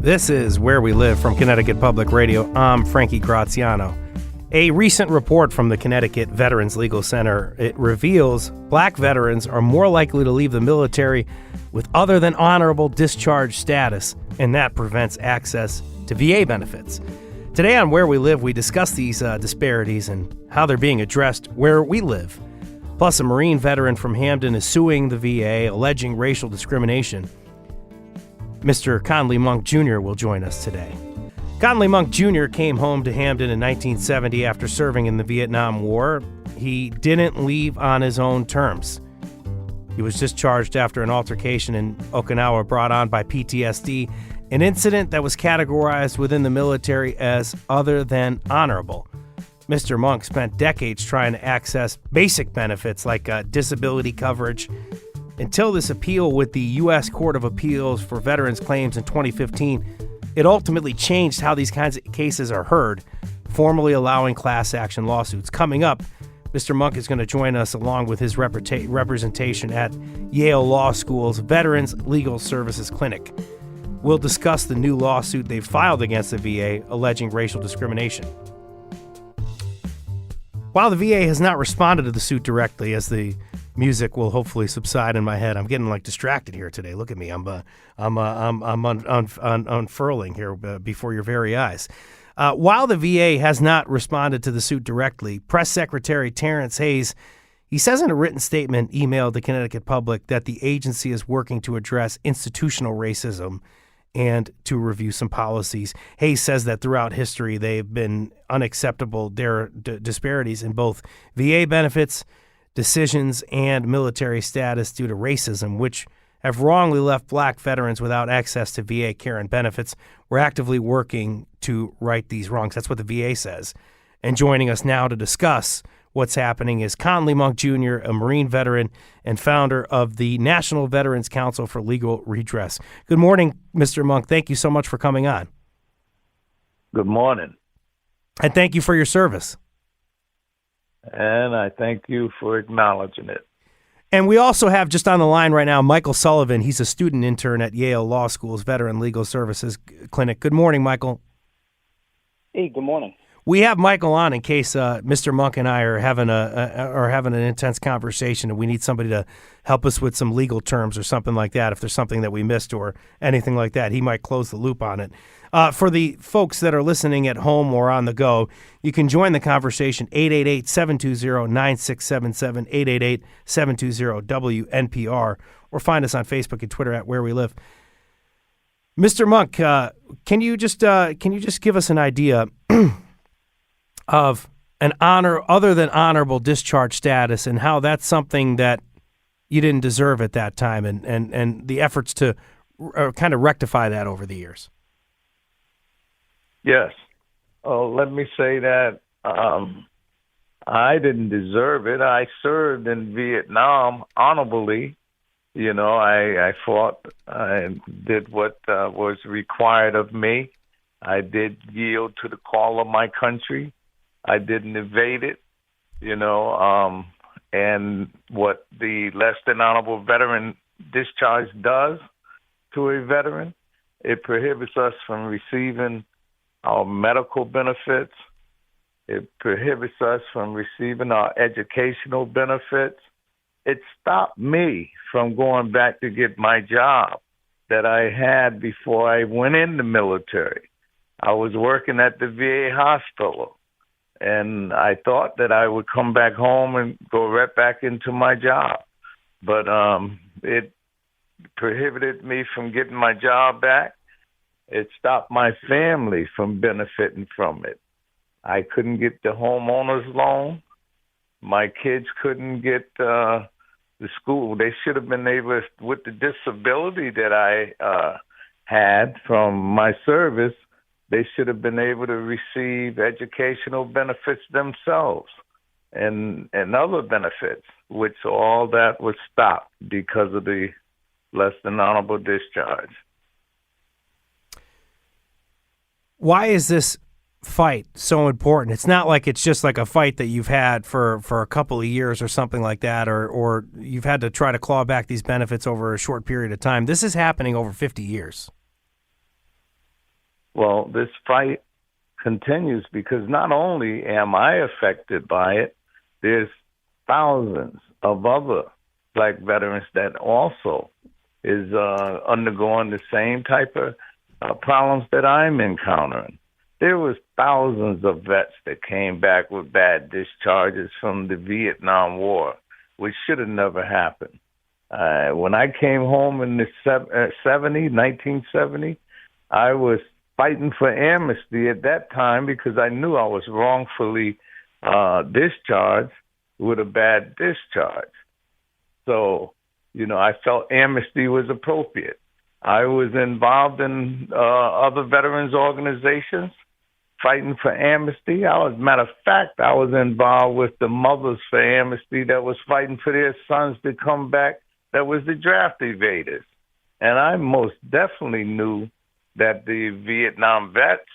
This is Where We Live from Connecticut Public Radio. I'm Frankie Graziano. A recent report from the Connecticut Veterans Legal Center, it reveals black veterans are more likely to leave the military with other than honorable discharge status, and that prevents access to VA benefits. Today on Where We Live, we discuss these disparities and how they're being addressed where we live. Plus, a Marine veteran from Hamden is suing the VA, alleging racial discrimination. Mr. Conley Monk Jr. will join us today. Conley Monk Jr. came home to Hamden in 1970 after serving in the Vietnam War. He didn't leave on his own terms. He was discharged after an altercation in Okinawa brought on by PTSD, an incident that was categorized within the military as other than honorable. Mr. Monk spent decades trying to access basic benefits like disability coverage until this appeal with the U.S. Court of Appeals for Veterans Claims in 2015. It ultimately changed how these kinds of cases are heard, formally allowing class action lawsuits. Coming up, Mr. Monk is going to join us along with his representation at Yale Law School's Veterans Legal Services Clinic. We'll discuss the new lawsuit they've filed against the VA alleging racial discrimination. While the VA has not responded to the suit directly, as the music will hopefully subside in my head, I'm getting distracted here today. Look at me, I'm unfurling here before your very eyes. While the VA has not responded to the suit directly, Press Secretary Terrence Hayes, he says in a written statement emailed the Connecticut Public that the agency is working to address institutional racism and to review some policies. Hayes says that throughout history, they've been unacceptable disparities in both VA benefits, decisions, and military status due to racism, which have wrongly left black veterans without access to VA care and benefits. We're actively working to right these wrongs. That's what the VA says. And joining us now to discuss what's happening is Conley Monk Jr., a Marine veteran and founder of the National Veterans Council for Legal Redress. Good morning, Mr. Monk. Thank you so much for coming on. Good morning. And thank you for your service. And I thank you for acknowledging it. And we also have just on the line right now Michael Sullivan. He's a student intern at Yale Law School's Veteran Legal Services Clinic. Good morning, Michael. Hey, good morning. We have Michael on in case Mr. Monk and I are having an intense conversation and we need somebody to help us with some legal terms or something like that. If there's something that we missed or anything like that, he might close the loop on it. For the folks that are listening at home or on the go, you can join the conversation 888-720-9677, 888-720-WNPR, or find us on Facebook and Twitter at Where We Live. Mr. Monk, can you just give us an idea of an other than honorable discharge status and how that's something that you didn't deserve at that time and the efforts to kind of rectify that over the years? Yes. Let me say that I didn't deserve it. I served in Vietnam honorably. You know, I fought and did what was required of me. I did yield to the call of my country. I didn't evade it, and what the less than honorable veteran discharge does to a veteran, it prohibits us from receiving our medical benefits. It prohibits us from receiving our educational benefits. It stopped me from going back to get my job that I had before I went in the military. I was working at the VA hospital, and I thought that I would come back home and go right back into my job. But it prohibited me from getting my job back. It stopped my family from benefiting from it. I couldn't get the homeowner's loan. My kids couldn't get the school. They should have been able, with the disability that I had from my service, they should have been able to receive educational benefits themselves and other benefits, which all that was stopped because of the less than honorable discharge. Why is this fight so important? It's not like it's just like a fight that you've had for a couple of years or something like that, or you've had to try to claw back these benefits over a short period of time. This is happening over 50 years. Well, this fight continues because not only am I affected by it, there's thousands of other black veterans that also is undergoing the same type of problems that I'm encountering. There was thousands of vets that came back with bad discharges from the Vietnam War, which should have never happened. When I came home in the 1970, I was fighting for amnesty at that time because I knew I was wrongfully discharged with a bad discharge. So, I felt amnesty was appropriate. I was involved in other veterans organizations fighting for amnesty. Matter of fact, I was involved with the Mothers for Amnesty that was fighting for their sons to come back that was the draft evaders. And I most definitely knew that the Vietnam vets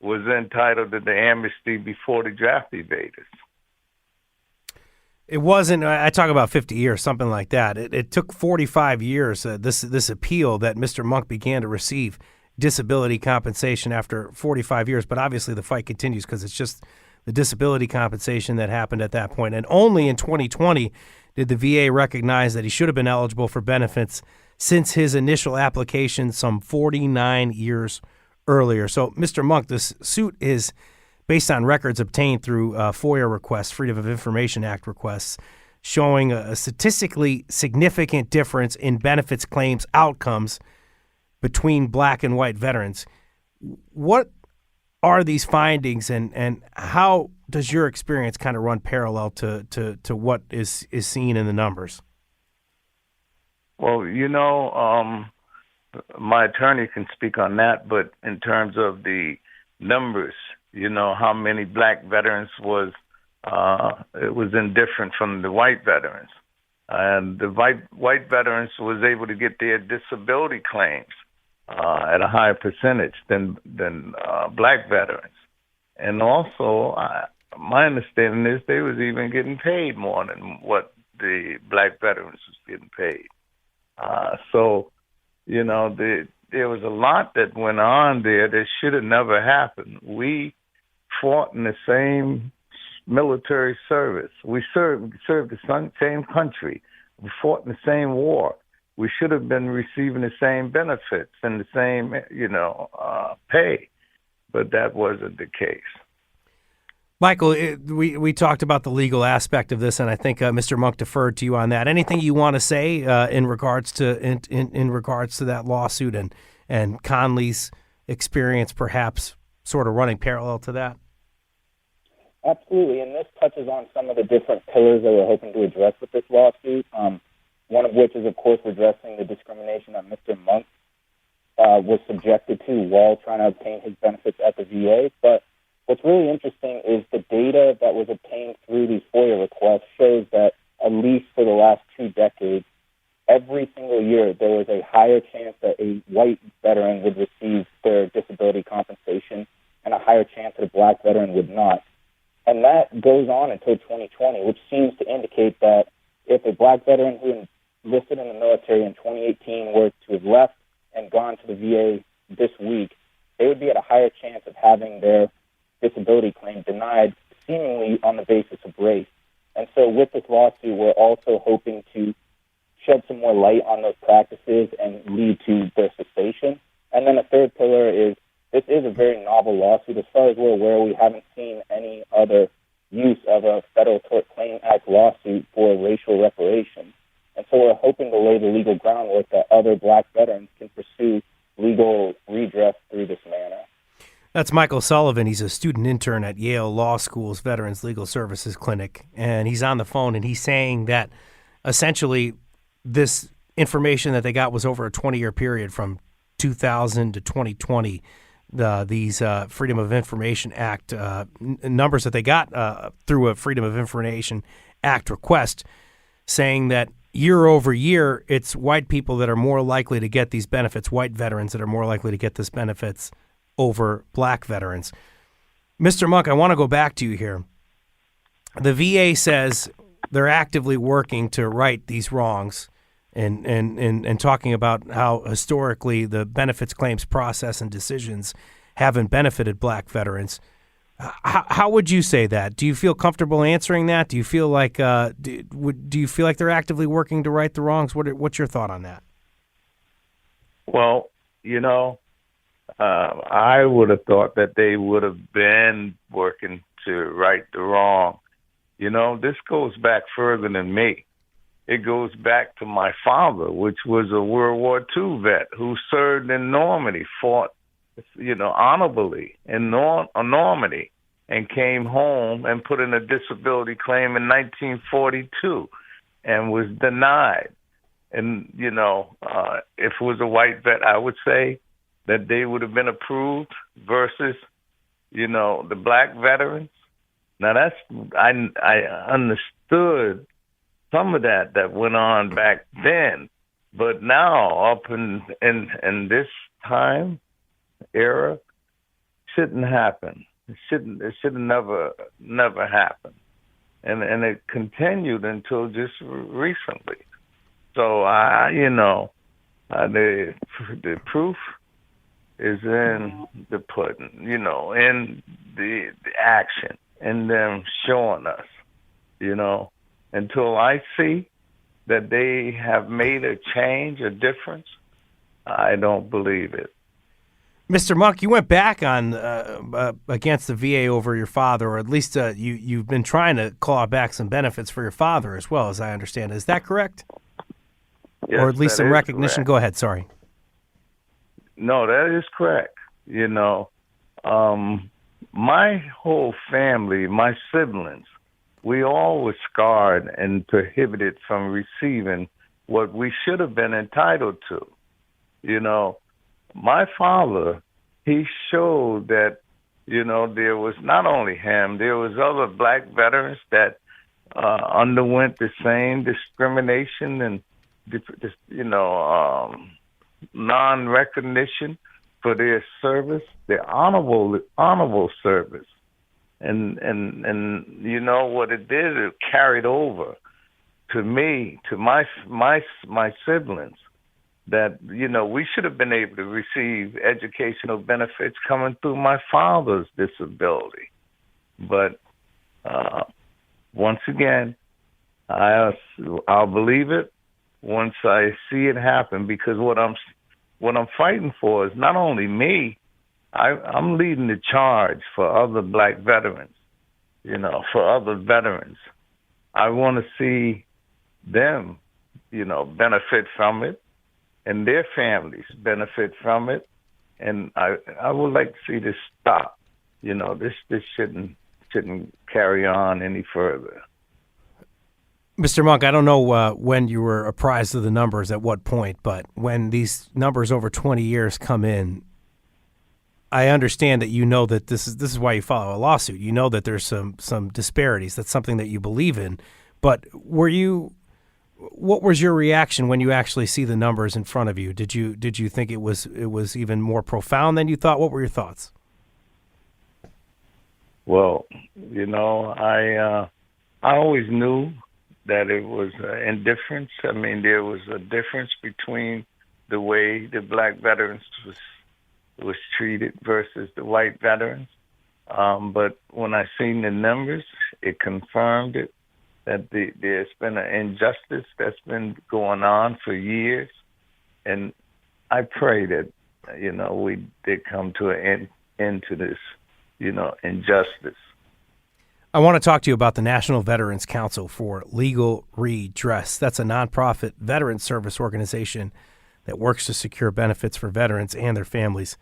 was entitled to the amnesty before the draft evaders. It wasn't, I talk about 50 years, something like that. It took 45 years, this appeal that Mr. Monk began to receive disability compensation after 45 years. But obviously the fight continues because it's just the disability compensation that happened at that point. And only in 2020 did the VA recognize that he should have been eligible for benefits since his initial application some 49 years earlier. So, Mr. Monk, this suit is based on records obtained through FOIA requests, Freedom of Information Act requests, showing a statistically significant difference in benefits claims outcomes between black and white veterans. What are these findings, and how does your experience kind of run parallel to what is seen in the numbers? Well, my attorney can speak on that, but in terms of the numbers, how many black veterans it was indifferent from the white veterans. And the white veterans was able to get their disability claims at a higher percentage than black veterans. And also, my understanding is they was even getting paid more than what the black veterans was getting paid. There was a lot that went on there that should have never happened. We fought in the same military service. We served the same country. We fought in the same war. We should have been receiving the same benefits and the same, pay, but that wasn't the case. Michael, we talked about the legal aspect of this, and I think Mr. Monk deferred to you on that. Anything you want to say in regards to that lawsuit and Conley's experience, perhaps sort of running parallel to that? Absolutely, and this touches on some of the different pillars that we're hoping to address with this lawsuit. One of which is, of course, addressing the discrimination that Mr. Monk was subjected to while trying to obtain his benefits at the VA. But what's really interesting is the data that was obtained through these FOIA requests shows that, at least for the last 2 decades, every single year there was a higher chance that a white veteran would receive their disability compensation and a higher chance that a black veteran would not. And that goes on until 2020, which seems to indicate that if a black veteran who enlisted in the military in 2018 were to have left and gone to the VA this week, they would be at a higher chance of having their disability claim denied, seemingly on the basis of race. And so with this lawsuit, we're also hoping to shed some more light on those practices and lead to their cessation. And then a third pillar is this is a very novel lawsuit. As far as we're aware, we haven't seen any other use of a Federal Tort Claim Act lawsuit for racial reparations. And so we're hoping to lay the legal groundwork that other black veterans can pursue legal redress through this manner. That's Michael Sullivan. He's a student intern at Yale Law School's Veterans Legal Services Clinic, and he's on the phone, and he's saying that essentially this information that they got was over a 20-year period from 2000 to 2020. These Freedom of Information Act numbers that they got through a Freedom of Information Act request, saying that year over year, it's white people that are more likely to get these benefits, white veterans that are more likely to get these benefits over black veterans. Mr. Monk, I want to go back to you here. The VA says they're actively working to right these wrongs and talking about how historically the benefits claims process and decisions haven't benefited black veterans. How would you say that? Do you feel comfortable answering that? Do you feel like do you feel like they're actively working to right the wrongs? What's your thought on that? Well, I would have thought that they would have been working to right the wrong. This goes back further than me. It goes back to my father, which was a World War II vet who served in Normandy, fought honorably in Normandy, and came home and put in a disability claim in 1942 and was denied. And, if it was a white vet, I would say that they would have been approved versus, the black veterans. Now, I understood some of that went on back then, but now up in this time, era, shouldn't happen. It should never happen, and it continued until just recently. So the proof is in the pudding, in the action, and them showing us, Until I see that they have made a change, a difference, I don't believe it. Mr. Monk, you went back on against the VA over your father, or at least you've been trying to claw back some benefits for your father as well, as I understand. Is that correct? Yes, or at least some recognition? Correct. Go ahead, sorry. No, that is correct. My whole family, my siblings, we all were scarred and prohibited from receiving what we should have been entitled to. My father, he showed that, there was not only him, there was other black veterans that underwent the same discrimination and, non-recognition for their service, their honorable service. And what it did, it carried over to me, to my siblings, that, we should have been able to receive educational benefits coming through my father's disability. But once again, I'll believe it once I see it happen, because what I'm fighting for is not only me. I'm leading the charge for other black veterans, for other veterans. I want to see them, benefit from it, and their families benefit from it. And I would like to see this stop. This shouldn't carry on any further. Mr. Monk, I don't know when you were apprised of the numbers at what point, but when these numbers over 20 years come in, I understand that that this is why you follow a lawsuit. You know that there's some disparities. That's something that you believe in. But what was your reaction when you actually see the numbers in front of you? Did you think it was even more profound than you thought? What were your thoughts? Well, I always knew that it was indifference. I mean, there was a difference between the way the black veterans was treated versus the white veterans. But when I seen the numbers, it confirmed it, that there's been an injustice that's been going on for years. And I pray that, we did come to an end to this, injustice. I want to talk to you about the National Veterans Council for Legal Redress. That's a nonprofit veteran service organization that works to secure benefits for veterans and their families.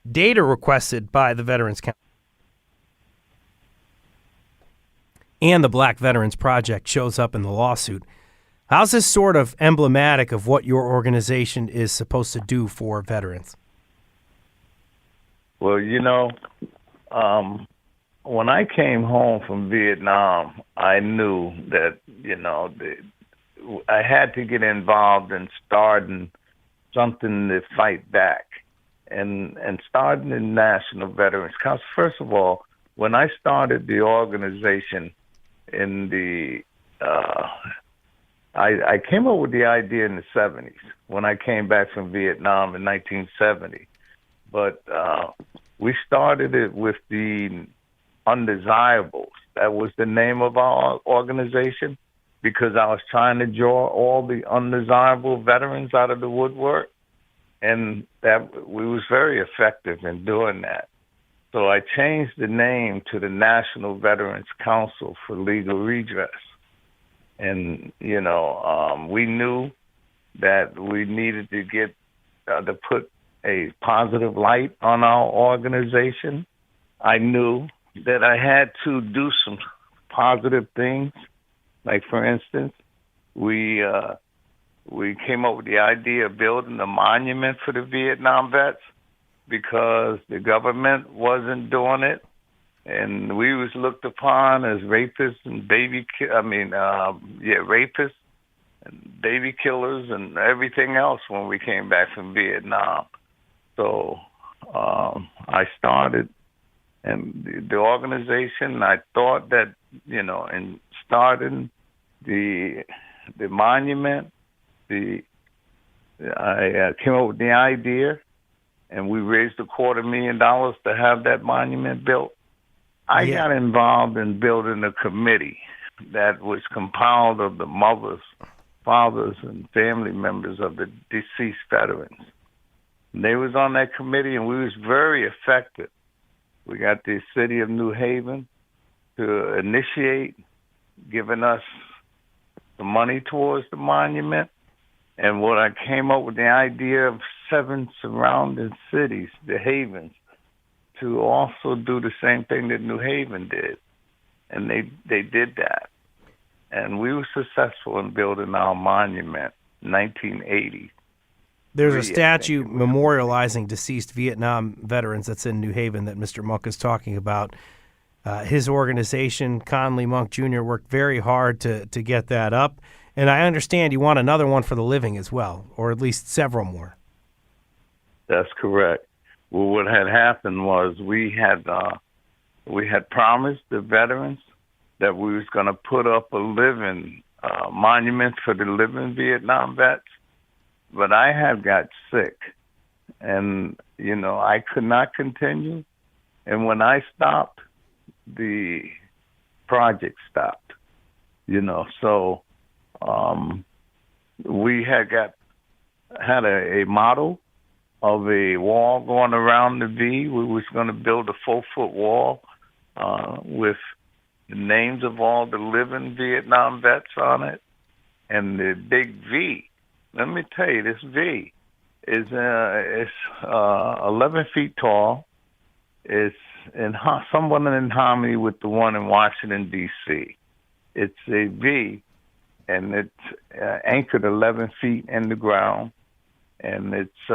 Data requested by the Veterans Council and the Black Veterans Project shows up in the lawsuit. How's this sort of emblematic of what your organization is supposed to do for veterans? Well, when I came home from Vietnam, I knew that, I had to get involved in starting something to fight back and starting the National Veterans Council. First of all, when I started the organization in the, I came up with the idea in the 70s when I came back from Vietnam in 1970. But We started it with the undesirables. That was the name of our organization because I was trying to draw all the undesirable veterans out of the woodwork, and that we was very effective in doing that. So I changed the name to the National Veterans Council for Legal Redress. And, we knew that we needed to get to put a positive light on our organization. I knew that I had to do some positive things. Like, for instance, we came up with the idea of building a monument for the Vietnam vets because the government wasn't doing it, and we was looked upon as rapists and rapists and baby killers and everything else when we came back from Vietnam. So I started and the organization. I thought that in starting the monument, I came up with the idea, and we raised $250,000 to have that monument built. I got involved in building a committee that was compiled of the mothers, fathers, and family members of the deceased veterans. And they was on that committee, and we was very effective. We got the city of New Haven to initiate giving us the money towards the monument. And what I came up with the idea of 7 surrounding cities, the havens, to also do the same thing that New Haven did. And they did that. And we were successful in building our monument in 1980. There's a statue memorializing deceased Vietnam veterans that's in New Haven that Mr. Monk is talking about. His organization, Conley Monk Jr., worked very hard to get that up. And I understand you want another one for the living as well, or at least several more. That's correct. Well, what had happened was we had promised the veterans that we was going to put up a living monument for the living Vietnam vets, but I had got sick, and I could not continue. And when I stopped, the project stopped. So we had a model of a wall going around the V. We was going to build a 4-foot wall with the names of all the living Vietnam vets on it, and the big V. Let me tell you, this V is 11 feet tall. It's somewhat in harmony with the one in Washington, D.C. It's a V, and it's anchored 11 feet in the ground, and it's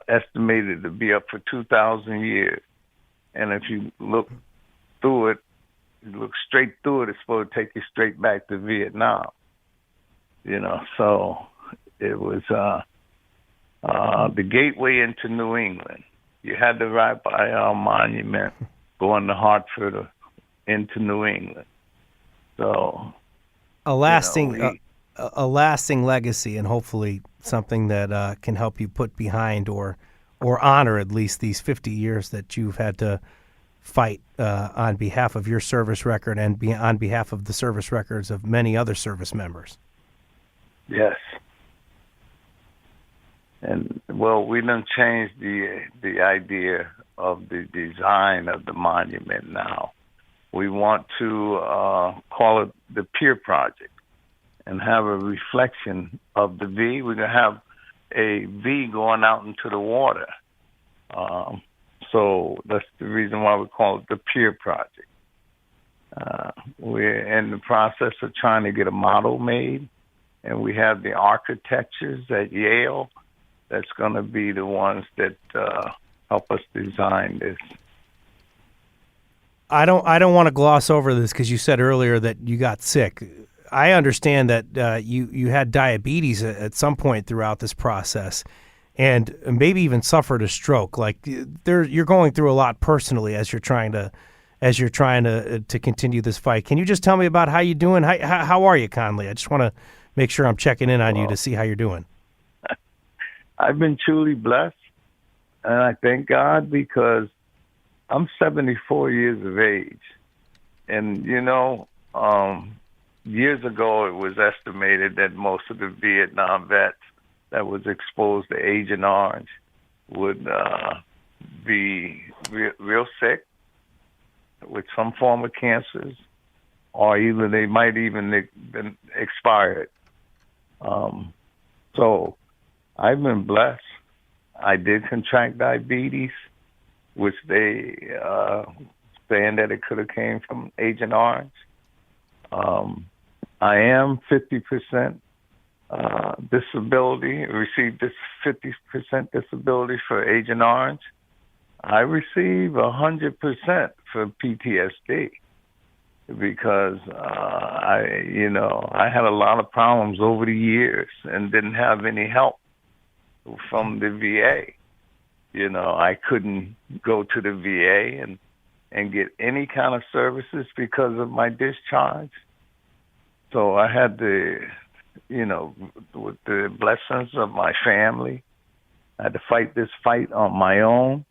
estimated to be up for 2,000 years. And if you look through it, you look straight through it, it's supposed to take you straight back to Vietnam. So it was the gateway into New England. You had to ride by our monument, going to Hartford into New England. So a lasting legacy, and hopefully something that can help you put behind or honor at least these 50 years that you've had to fight on behalf of your service record and on behalf of the service records of many other service members. Yes. And, we done changed the idea of the design of the monument now. We want to call it the Pier Project and have a reflection of the V. We're going to have a V going out into the water. So that's the reason why we call it the Pier Project. We're in the process of trying to get a model made, and we have the architectures at Yale that's going to be the ones that help us design this. I don't want to gloss over this because you said earlier that you got sick. I understand that you had diabetes at some point throughout this process, and maybe even suffered a stroke. Like you're going through a lot personally as you're trying to continue this fight. Can you just tell me about how you're doing? How are you, Conley? I just want to make sure I'm checking in on you to see how you're doing. I've been truly blessed, and I thank God because I'm 74 years of age, and years ago it was estimated that most of the Vietnam vets that was exposed to Agent Orange would be real sick with some form of cancers, or either they might even been expired. So I've been blessed. I did contract diabetes, which they saying that it could have came from Agent Orange. I am 50% disability, received this 50% disability for Agent Orange. I receive 100% for PTSD because I had a lot of problems over the years and didn't have any help from the VA. I couldn't go to the VA and get any kind of services because of my discharge. So I had to, with the blessings of my family, I had to fight this fight on my own.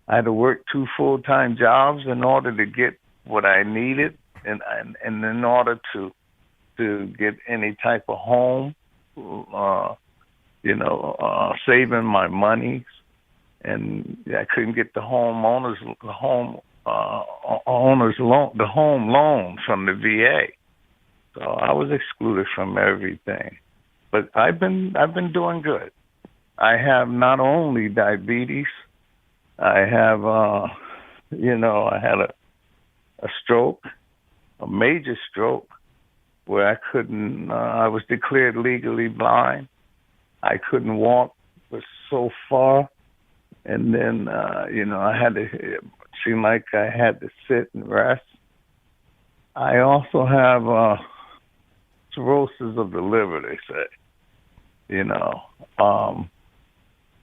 I had to work 2 full-time jobs in order to get what I needed and in order to get any type of home, saving my money. And I couldn't get the home loan from the VA. So I was excluded from everything. But I've been doing good. I have not only diabetes, I have I had a stroke, a major stroke, where I couldn't I was declared legally blind. I couldn't walk for so far. And then I had to seem like I had to sit and rest. I also have cirrhosis of the liver, they say.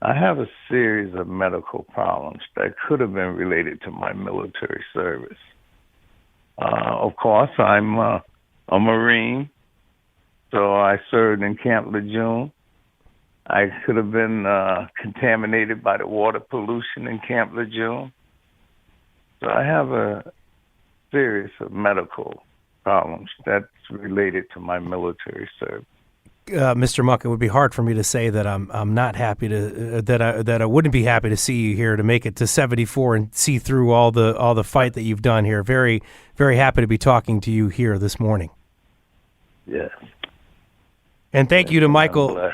I have a series of medical problems that could have been related to my military service. Of course, I'm a Marine, so I served in Camp Lejeune. I could have been contaminated by the water pollution in Camp Lejeune. So I have a series of medical problems that's related to my military service. Mr. Muck, it would be hard for me to say that I'm not happy to that I wouldn't be happy to see you here to make it to 74 and see through all the fight that you've done here. Very, very happy to be talking to you here this morning. Yes. And thank you to Michael.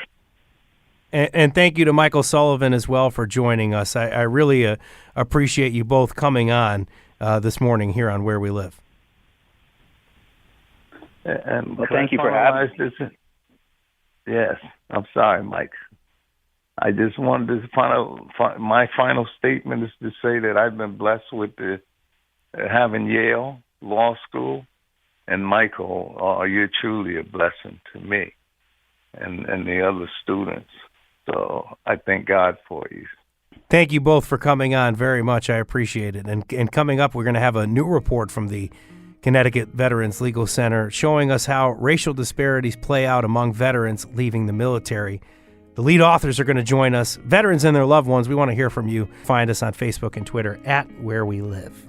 And thank you to Michael Sullivan as well for joining us. I really appreciate you both coming on this morning here on Where We Live. And well, thank you for having me. Yes, I'm sorry, Mike. I just wanted to my final statement is to say that I've been blessed with having Yale Law School, and Michael, you're truly a blessing to me and the other students. So I thank God for you. Thank you both for coming on very much. I appreciate it. And coming up, we're going to have a new report from the Connecticut Veterans Legal Center showing us how racial disparities play out among veterans leaving the military. The lead authors are going to join us, veterans and their loved ones. We want to hear from you. Find us on Facebook and Twitter at Where We Live.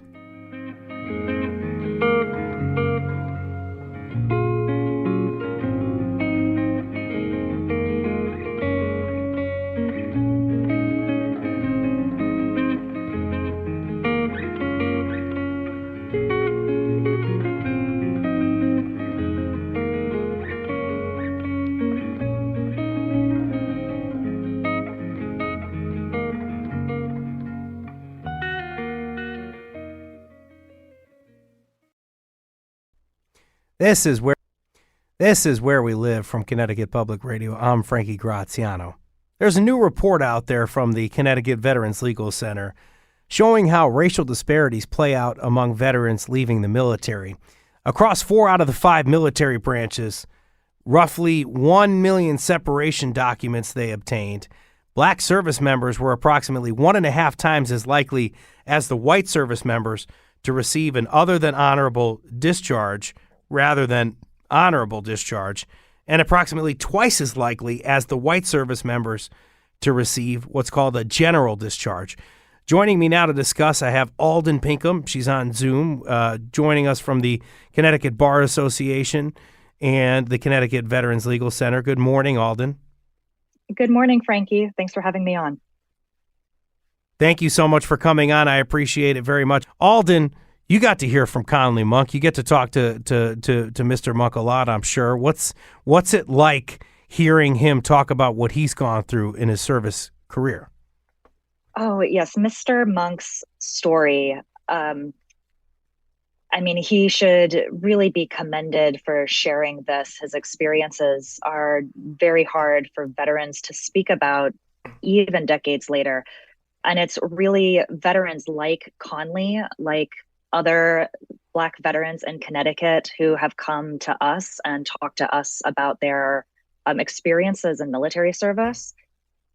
This is Where We Live from Connecticut Public Radio. I'm Frankie Graziano. There's a new report out there from the Connecticut Veterans Legal Center showing how racial disparities play out among veterans leaving the military. Across 4 out of the 5 military branches, roughly 1 million separation documents they obtained. Black service members were approximately 1.5 times as likely as the white service members to receive an other than honorable discharge rather than honorable discharge, and approximately twice as likely as the white service members to receive what's called a general discharge. Joining me now to discuss, I have Alden Pinkham. She's on Zoom, joining us from the Connecticut Bar Association and the Connecticut Veterans Legal Center. Good morning, Alden. Good morning, Frankie. Thanks for having me on. Thank you so much for coming on. I appreciate it very much. Alden, you got to hear from Conley Monk. You get to talk to Mr. Monk a lot, I'm sure. What's it like hearing him talk about what he's gone through in his service career? Oh, yes. Mr. Monk's story. He should really be commended for sharing this. His experiences are very hard for veterans to speak about even decades later. And it's really veterans like Conley, like other Black veterans in Connecticut who have come to us and talked to us about their experiences in military service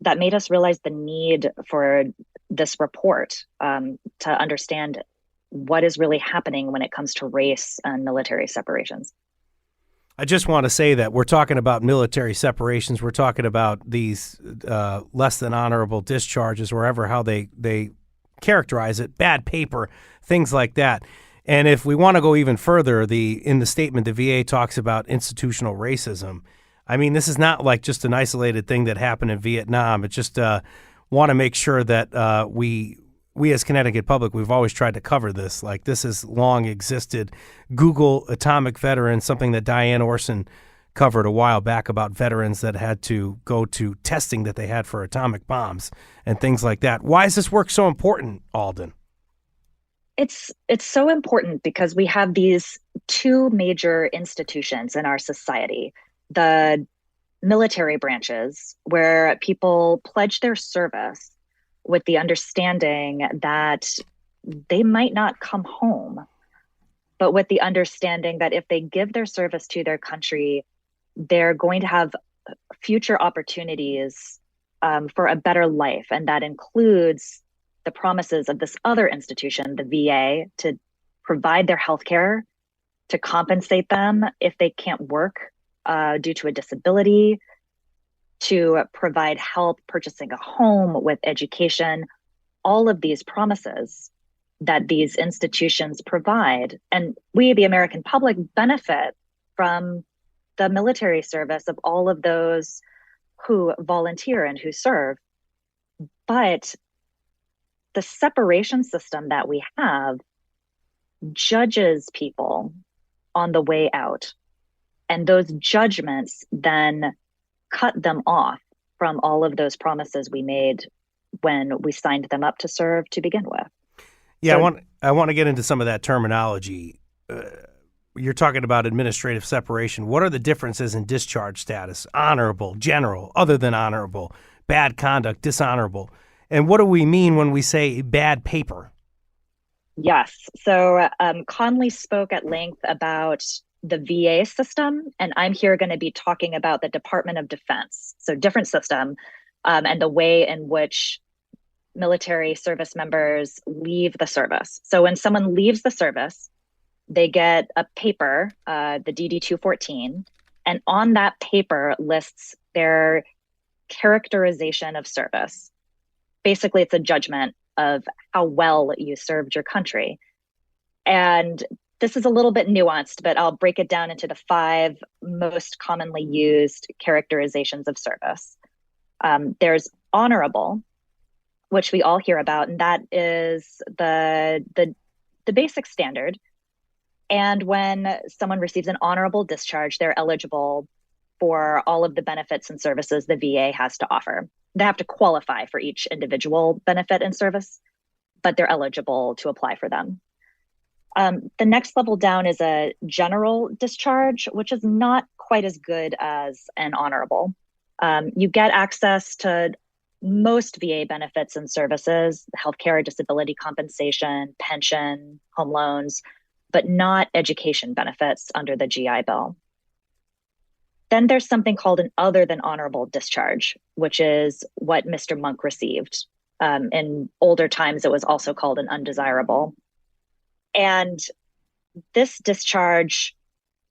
that made us realize the need for this report to understand what is really happening when it comes to race and military separations. I just want to say that we're talking about military separations. We're talking about these less than honorable discharges, wherever how they characterize it, bad paper, things like that. And if we want to go even further, in the statement, the VA talks about institutional racism. I mean, this is not like just an isolated thing that happened in Vietnam. It's just want to make sure that we as Connecticut Public, we've always tried to cover this. Like, this has long existed. Google atomic veterans, something that Diane Orson covered a while back about veterans that had to go to testing that they had for atomic bombs and things like that. Why is this work so important, Alden? It's so important because we have these two major institutions in our society. The military branches, where people pledge their service with the understanding that they might not come home, but with the understanding that if they give their service to their country, they're going to have future opportunities for a better life. And that includes the promises of this other institution, the VA, to provide their health care, to compensate them if they can't work due to a disability, to provide help purchasing a home, with education, all of these promises that these institutions provide. And we, the American public, benefit from the military service of all of those who volunteer and who serve. But the separation system that we have judges people on the way out. And those judgments then cut them off from all of those promises we made when we signed them up to serve to begin with. Yeah, so, I want to get into some of that terminology. You're talking about administrative separation. What are the differences in discharge status? Honorable, general, other than honorable, bad conduct, dishonorable. And what do we mean when we say bad paper? Yes. So Conley spoke at length about the VA system, and I'm here going to be talking about the Department of Defense. So different system, and the way in which military service members leave the service. So when someone leaves the service, they get a paper, the DD-214, and on that paper lists their characterization of service. Basically, it's a judgment of how well you served your country. And this is a little bit nuanced, but I'll break it down into the 5 most commonly used characterizations of service. There's honorable, which we all hear about, and that is the basic standard. And when someone receives an honorable discharge, they're eligible for all of the benefits and services the VA has to offer. They have to qualify for each individual benefit and service, but they're eligible to apply for them. The next level down is a general discharge, which is not quite as good as an honorable. You get access to most VA benefits and services, healthcare, disability compensation, pension, home loans, but not education benefits under the GI Bill. Then there's something called an other than honorable discharge, which is what Mr. Monk received. In older times, it was also called an undesirable. And this discharge,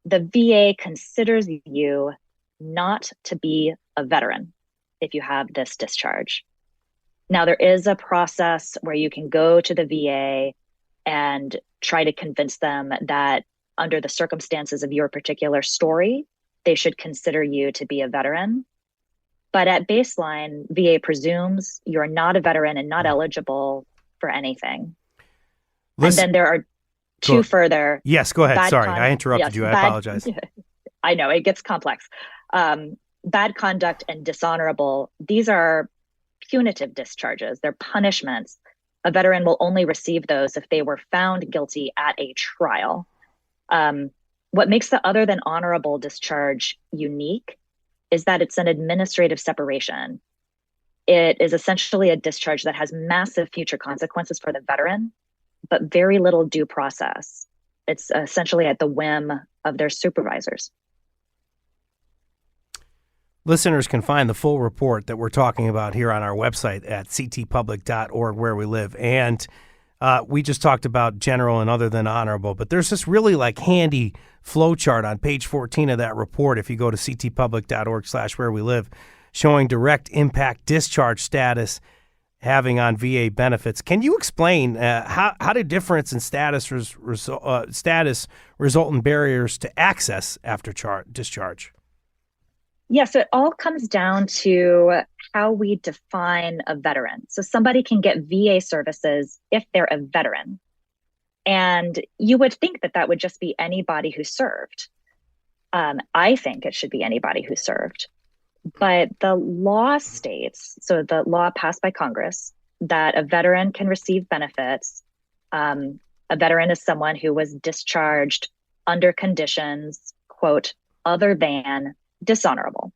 the VA considers you not to be a veteran if you have this discharge. Now, there is a process where you can go to the VA and try to convince them that under the circumstances of your particular story, they should consider you to be a veteran. But at baseline, VA presumes you're not a veteran and not eligible for anything. And then there are two further. Yes, go ahead. Sorry, I interrupted you. I apologize. I know, it gets complex. Bad conduct and dishonorable, these are punitive discharges. They're punishments. A veteran will only receive those if they were found guilty at a trial. What makes the other than honorable discharge unique is that it's an administrative separation. It is essentially a discharge that has massive future consequences for the veteran, but very little due process. It's essentially at the whim of their supervisors. Listeners can find the full report that we're talking about here on our website at ctpublic.org, where we live. And we just talked about general and other than honorable, but there's this really handy flow chart on page 14 of that report, if you go to ctpublic.org/where we live, showing direct impact discharge status having on VA benefits. Can you explain how did difference in status result in barriers to access after discharge? Yes, it all comes down to how we define a veteran. So somebody can get VA services if they're a veteran. And you would think that would just be anybody who served. I think it should be anybody who served. But the law states, so the law passed by Congress, that a veteran can receive benefits. A veteran is someone who was discharged under conditions, quote, other than dishonorable.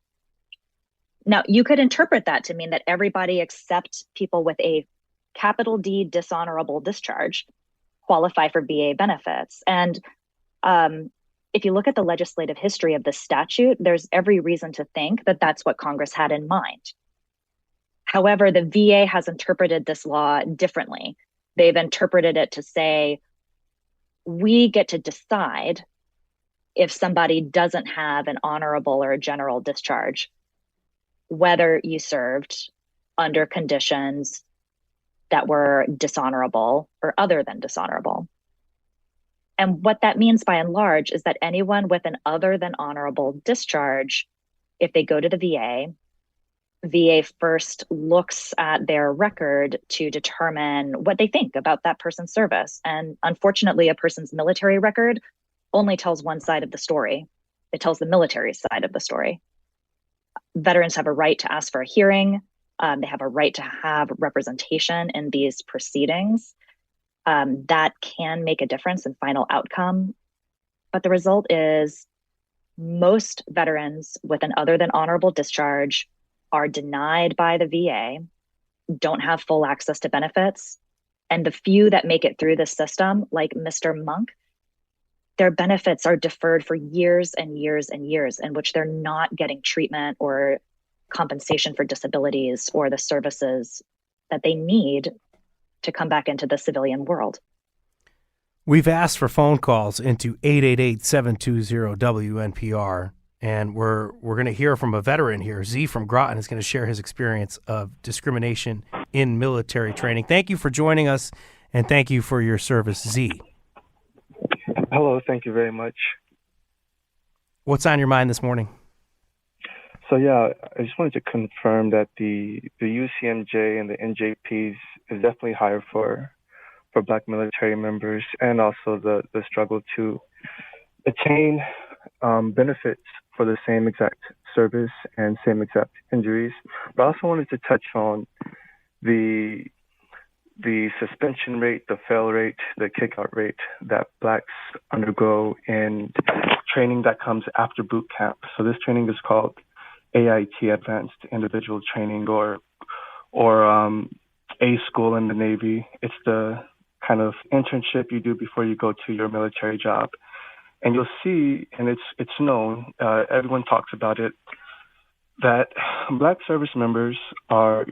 Now, you could interpret that to mean that everybody except people with a capital D dishonorable discharge qualify for VA benefits. And if you look at the legislative history of this statute, there's every reason to think that that's what Congress had in mind. However, the VA has interpreted this law differently. They've interpreted it to say, we get to decide if somebody doesn't have an honorable or a general discharge, whether you served under conditions that were dishonorable or other than dishonorable. And what that means by and large is that anyone with an other than honorable discharge, if they go to the VA first looks at their record to determine what they think about that person's service. And unfortunately, a person's military record only tells one side of the story. It tells the military side of the story. Veterans have a right to ask for a hearing. They have a right to have representation in these proceedings. That can make a difference in final outcome. But the result is most veterans with an other than honorable discharge are denied by the VA, don't have full access to benefits. And the few that make it through the system, like Mr. Monk, their benefits are deferred for years and years and years, in which they're not getting treatment or compensation for disabilities or the services that they need to come back into the civilian world. We've asked for phone calls into 888-720-WNPR, and we're going to hear from a veteran here. Z from Groton is going to share his experience of discrimination in military training. Thank you for joining us, and thank you for your service, Z. Hello, thank you very much. What's on your mind this morning? So I just wanted to confirm that the UCMJ and the NJPs is definitely higher for Black military members, and also the struggle to attain benefits for the same exact service and same exact injuries. But I also wanted to touch on the suspension rate, the fail rate, the kick-out rate that Blacks undergo in training that comes after boot camp. So this training is called AIT, Advanced Individual Training, or A school in the Navy. It's the kind of internship you do before you go to your military job. And you'll see, and it's known, everyone talks about it, that Black service members are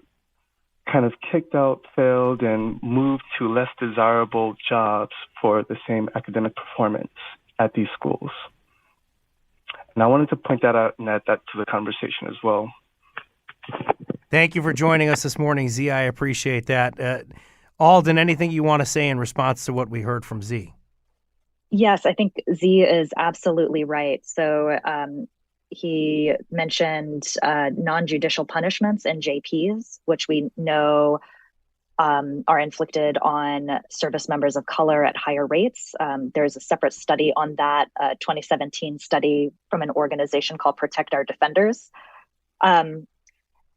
kind of kicked out, failed, and moved to less desirable jobs for the same academic performance at these schools. And I wanted to point that out and add that to the conversation as well. Thank you for joining us this morning, Z. I appreciate that. Alden, anything you want to say in response to what we heard from Z? Yes, I think Z is absolutely right. So he mentioned non-judicial punishments and JPs, which we know are inflicted on service members of color at higher rates. There's a separate study on that, 2017 study from an organization called Protect Our Defenders.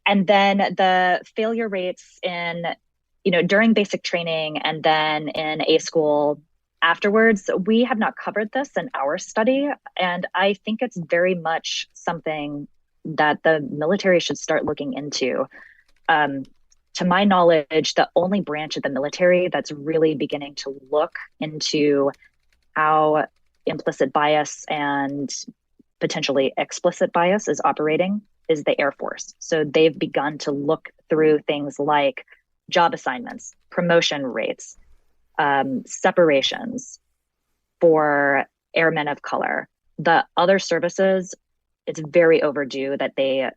And then the failure rates during basic training and then in A school afterwards, we have not covered this in our study. And I think it's very much something that the military should start looking into. To my knowledge, the only branch of the military that's really beginning to look into how implicit bias and potentially explicit bias is operating is the Air Force. So they've begun to look through things like job assignments, promotion rates, separations for airmen of color. The other services, it's very overdue that they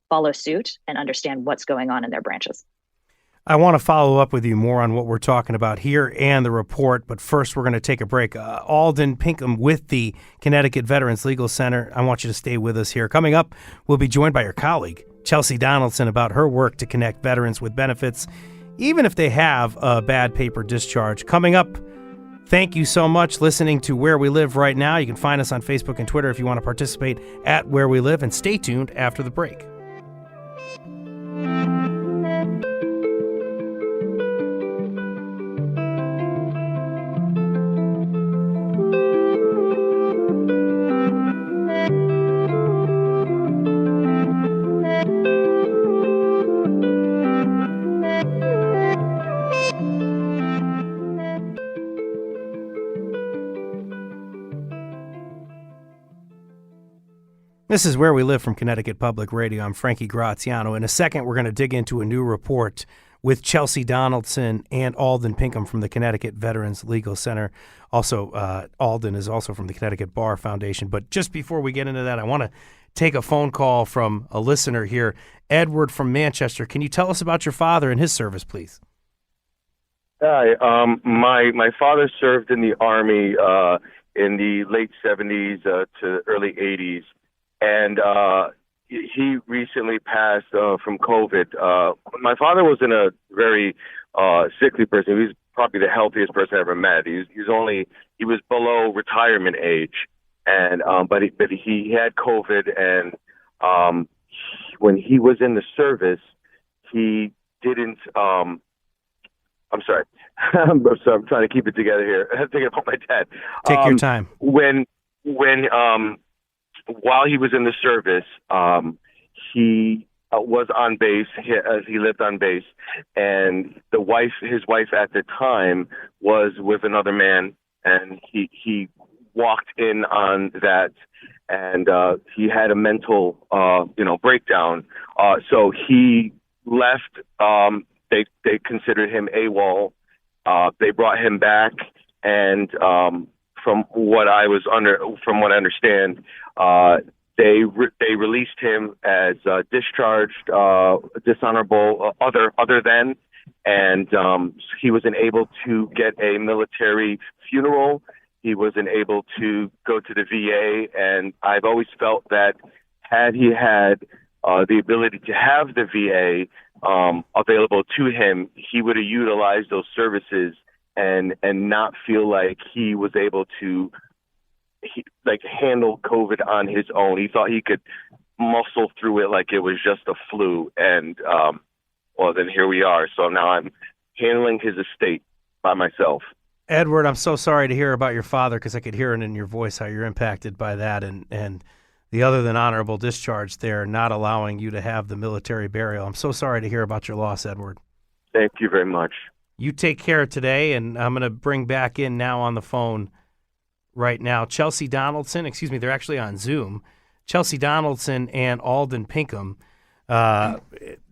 follow suit and understand what's going on in their branches. I want to follow up with you more on what we're talking about here and the report, but first we're going to take a break. Alden Pinkham with the Connecticut Veterans Legal Center. I want you to stay with us here. Coming up, we'll be joined by your colleague, Chelsea Donaldson, about her work to connect veterans with benefits, even if they have a bad paper discharge. Coming up, thank you so much listening to Where We Live right now. You can find us on Facebook and Twitter if you want to participate at Where We Live, and stay tuned after the break. This is Where We Live from Connecticut Public Radio. I'm Frankie Graziano. In a second, we're going to dig into a new report with Chelsea Donaldson and Alden Pinkham from the Connecticut Veterans Legal Center. Also, Alden is also from the Connecticut Bar Foundation. But just before we get into that, I want to take a phone call from a listener here. Edward from Manchester. Can you tell us about your father and his service, please? Hi. My father served in the Army in the late 70s to early 80s. And he recently passed from COVID. My father wasn't a very sickly person. He was probably the healthiest person I ever met. He was below retirement age, and but he had COVID, and when he was in the service, he didn't. I'm sorry. I'm trying to keep it together here. I'm thinking about my dad. Take your time. While he was in the service, he was on base. He lived on base, and his wife at the time was with another man, and he walked in on that, and he had a mental, breakdown. So he left. They considered him AWOL. They brought him back, and from what I understand, they released him as discharged, dishonorable, other than, and he wasn't able to get a military funeral. He wasn't able to go to the VA, and I've always felt that had he had the ability to have the VA available to him, he would have utilized those services and not feel like he was able to handle COVID on his own. He thought he could muscle through it like it was just a flu. And, then here we are. So now I'm handling his estate by myself. Edward, I'm so sorry to hear about your father, because I could hear it in your voice how you're impacted by that, and the other than honorable discharge there, not allowing you to have the military burial. I'm so sorry to hear about your loss, Edward. Thank you very much. You take care today, and I'm going to bring back in now on the phone right now Chelsea Donaldson. They're actually on Zoom. Chelsea Donaldson and Alden Pinkham.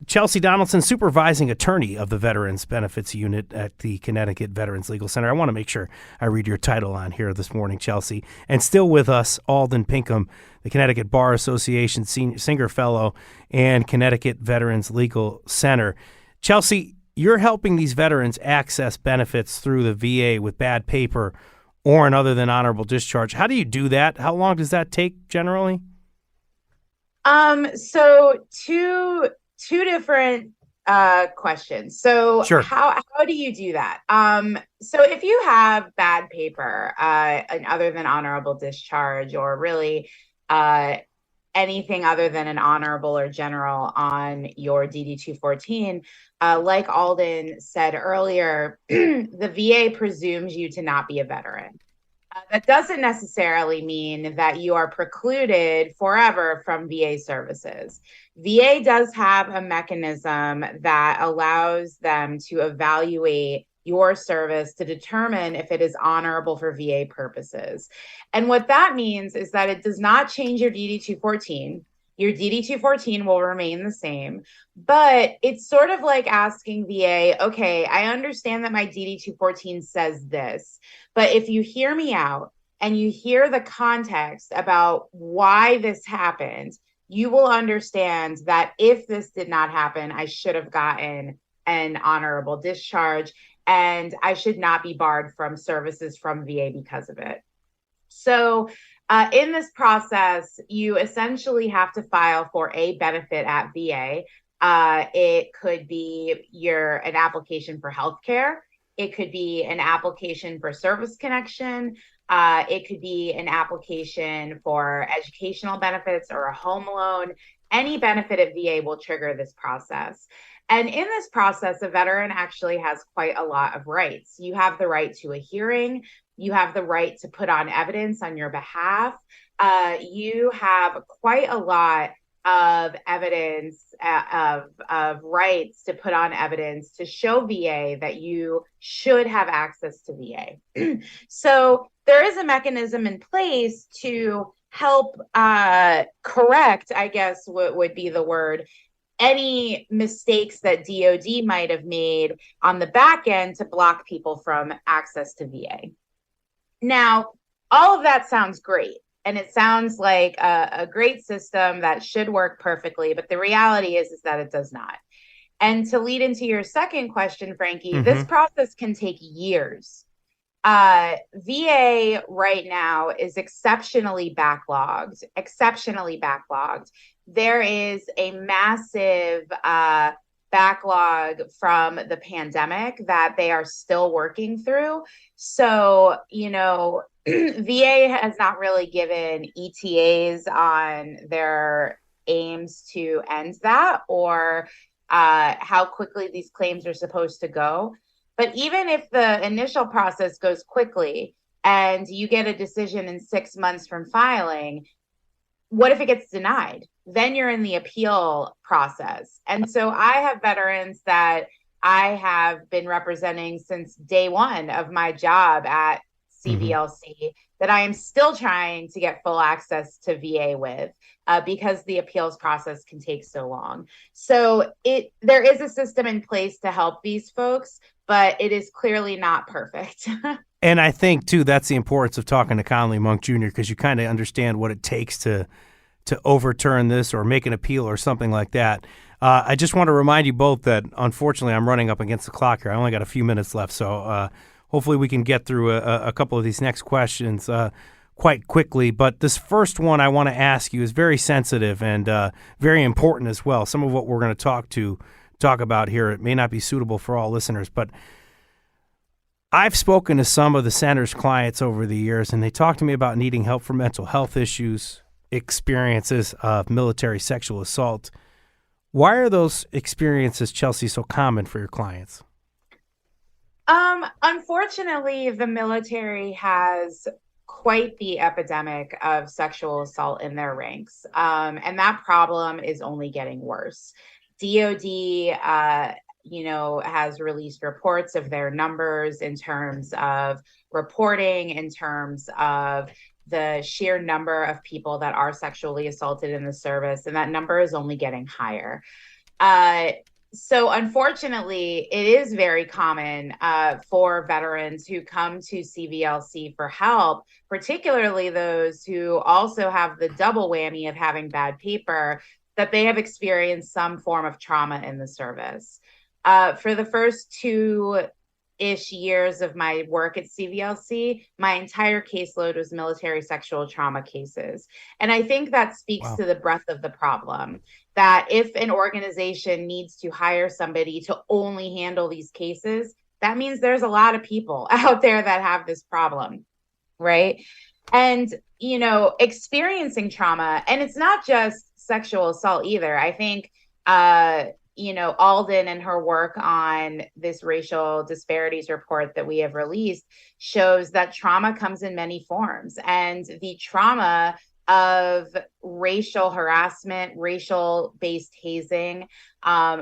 Chelsea Donaldson, supervising attorney of the Veterans Benefits Unit at the Connecticut Veterans Legal Center. I want to make sure I read your title on here this morning, Chelsea. And still with us, Alden Pinkham, the Connecticut Bar Association Singer Fellow and Connecticut Veterans Legal Center. Chelsea, you're helping these veterans access benefits through the VA with bad paper or an other than honorable discharge. How do you do that? How long does that take generally? So two different questions. So sure. How do you do that? So if you have bad paper, and other than honorable discharge, or really anything other than an honorable or general on your DD-214, like Alden said earlier, the VA presumes you to not be a veteran. That doesn't necessarily mean that you are precluded forever from VA services. VA does have a mechanism that allows them to evaluate your service to determine if it is honorable for VA purposes. And what that means is that it does not change your DD-214. Your DD-214 will remain the same, but it's sort of like asking VA, okay, I understand that my DD-214 says this, but if you hear me out and you hear the context about why this happened, you will understand that if this did not happen, I should have gotten an honorable discharge and I should not be barred from services from VA because of it. So in this process, you essentially have to file for a benefit at VA. It could be an application for healthcare. It could be an application for service connection. It could be an application for educational benefits or a home loan. Any benefit at VA will trigger this process. And in this process, a veteran actually has quite a lot of rights. You have the right to a hearing. You have the right to put on evidence on your behalf. You have quite a lot of evidence, of rights to put on evidence to show VA that you should have access to VA. So there is a mechanism in place to help correct, I guess what would be the word, any mistakes that DOD might have made on the back end to block people from access to VA. Now, all of that sounds great, and it sounds like a great system that should work perfectly, but the reality is that it does not. And to lead into your second question, Frankie, this process can take years. VA right now is exceptionally backlogged. There is a massive backlog from the pandemic that they are still working through. So, VA has not really given ETAs on their aims to end that or how quickly these claims are supposed to go. But even if the initial process goes quickly and you get a decision in 6 months from filing, what if it gets denied? Then you're in the appeal process. And so I have veterans that I have been representing since day one of my job at CVLC that I am still trying to get full access to VA with because the appeals process can take so long. So there is a system in place to help these folks, but it is clearly not perfect. And I think, too, that's the importance of talking to Conley Monk Jr., because you kind of understand what it takes to overturn this or make an appeal or something like that. I just want to remind you both that, unfortunately, I'm running up against the clock here. I only got a few minutes left, so hopefully we can get through a couple of these next questions quite quickly. But this first one I want to ask you is very sensitive and very important as well. Some of what we're going to talk about here, it may not be suitable for all listeners, but I've spoken to some of the center's clients over the years, and they talk to me about needing help for mental health issues, experiences of military sexual assault. Why are those experiences, Chelsea, so common for your clients? Unfortunately, the military has quite the epidemic of sexual assault in their ranks. And that problem is only getting worse. DOD, has released reports of their numbers in terms of reporting, in terms of the sheer number of people that are sexually assaulted in the service, and that number is only getting higher. So unfortunately, it is very common for veterans who come to CVLC for help, particularly those who also have the double whammy of having bad paper, that they have experienced some form of trauma in the service. For the first 2-ish years of my work at CVLC, my entire caseload was military sexual trauma cases. And I think that speaks to the breadth of the problem, that if an organization needs to hire somebody to only handle these cases, that means there's a lot of people out there that have this problem, right? And, you know, experiencing trauma, and it's not just sexual assault either. I think, you know, Alden and her work on this racial disparities report that we have released shows that trauma comes in many forms, and the trauma of racial harassment, racial-based hazing,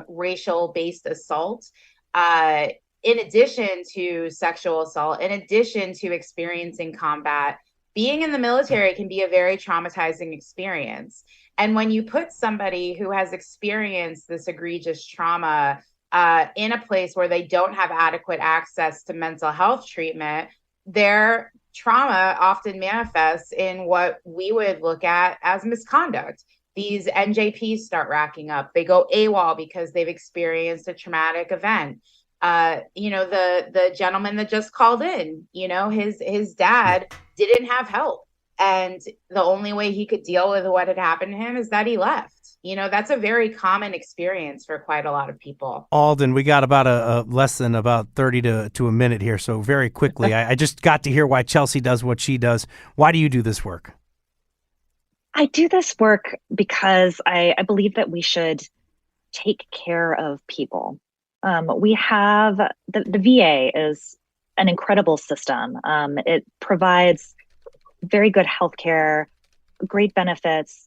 racial-based assault, in addition to sexual assault, in addition to experiencing combat, being in the military can be a very traumatizing experience. And when you put somebody who has experienced this egregious trauma in a place where they don't have adequate access to mental health treatment, their trauma often manifests in what we would look at as misconduct. These NJPs start racking up. They go AWOL because they've experienced a traumatic event. You know, the gentleman that just called in, you know, his dad didn't have help. And the only way he could deal with what had happened to him is that he left. You know, that's a very common experience for quite a lot of people. Alden, we got about a less than about 30 to a minute here. So very quickly, I just got to hear why Chelsea does what she does. Why do you do this work? I do this work because I believe that we should take care of people. We have the VA is an incredible system. It provides very good healthcare, great benefits,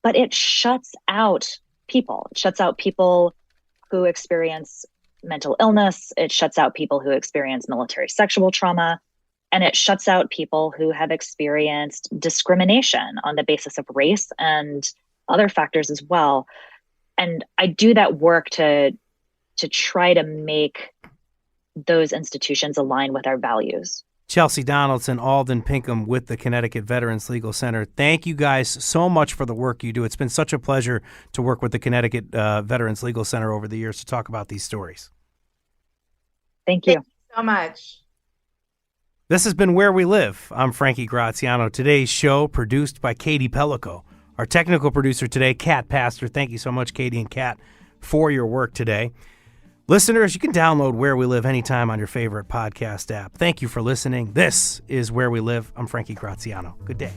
but it shuts out people. It shuts out people who experience mental illness. It shuts out people who experience military sexual trauma. And it shuts out people who have experienced discrimination on the basis of race and other factors as well. And I do that work to try to make those institutions align with our values. Chelsea Donaldson, Alden Pinkham with the Connecticut Veterans Legal Center. Thank you guys so much for the work you do. It's been such a pleasure to work with the Connecticut Veterans Legal Center over the years to talk about these stories. Thank you. Thank you so much. This has been Where We Live. I'm Frankie Graziano. Today's show produced by Katie Pellico. Our technical producer today, Kat Pastor. Thank you so much, Katie and Kat, for your work today. Listeners, you can download Where We Live anytime on your favorite podcast app. Thank you for listening. This is Where We Live. I'm Frankie Graziano. Good day.